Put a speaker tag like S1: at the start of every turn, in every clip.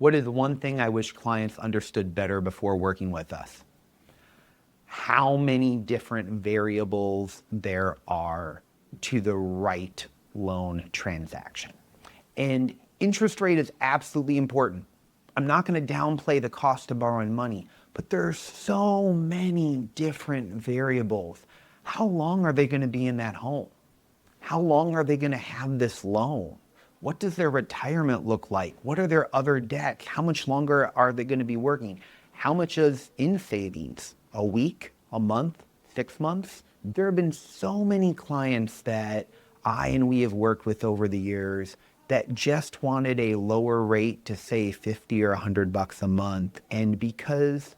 S1: What is one thing I wish clients understood better before working with us? How many different variables there are to the right loan transaction. And interest rate is absolutely important. I'm not going to downplay the cost of borrowing money, but there are so many different variables. How long are they going to be in that home? How long are they going to have this loan? What does their retirement look like? What are their other debts? How much longer are they going to be working? How much is in savings? A week, a month, 6 months? There have been so many clients that I and we have worked with over the years that just wanted a lower rate to say 50 or $100 a month. And because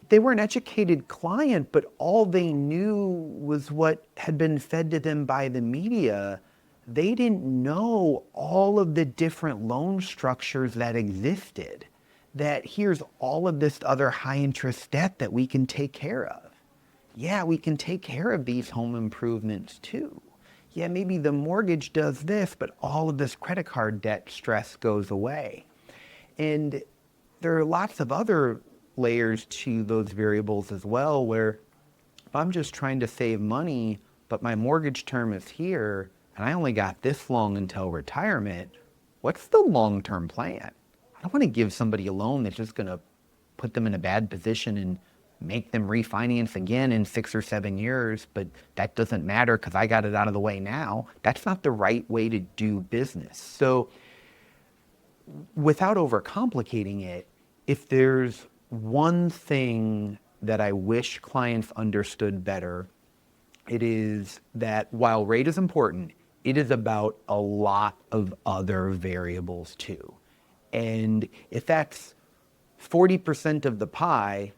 S1: they were an educated client, but all they knew was what had been fed to them by the media, they didn't know all of the different loan structures that existed. That here's all of this other high interest debt that we can take care of. Yeah, we can take care of these home improvements too. Yeah, maybe the mortgage does this, but all of this credit card debt stress goes away. And there are lots of other layers to those variables as well, where if I'm just trying to save money, but my mortgage term is here, and I only got this long until retirement, what's the long-term plan? I don't want to give somebody a loan that's just going to put them in a bad position and make them refinance again in 6 or 7 years, but that doesn't matter because I got it out of the way now. That's not the right way to do business. So without overcomplicating it, if there's one thing that I wish clients understood better, it is that while rate is important, it is about a lot of other variables too. And if that's 40% of the pie,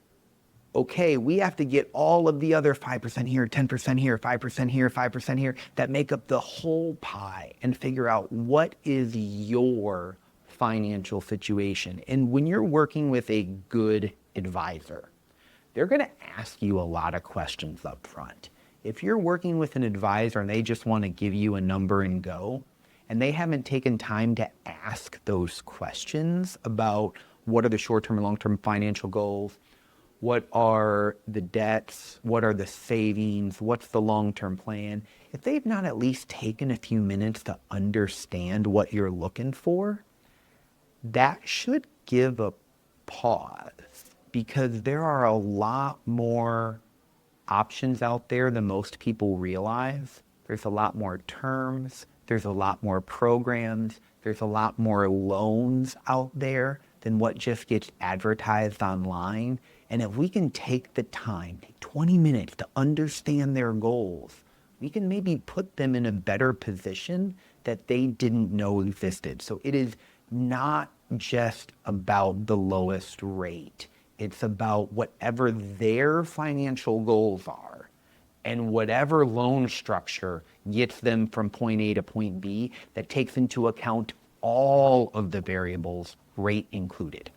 S1: okay, we have to get all of the other 5% here, 10% here, 5% here, 5% here, that make up the whole pie and figure out what is your financial situation. And when you're working with a good advisor, they're going to ask you a lot of questions up front. If you're working with an advisor and they just want to give you a number and go, and they haven't taken time to ask those questions about what are the short-term and long-term financial goals, what are the debts, what are the savings, what's the long-term plan, if they've not at least taken a few minutes to understand what you're looking for, that should give a pause, because there are a lot more options out there than most people realize. There's a lot more terms, there's a lot more programs, there's a lot more loans out there than what just gets advertised online. And if we can take the time, take 20 minutes to understand their goals, we can maybe put them in a better position that they didn't know existed. So it is not just about the lowest rate. It's about whatever their financial goals are and whatever loan structure gets them from point A to point B that takes into account all of the variables, rate included.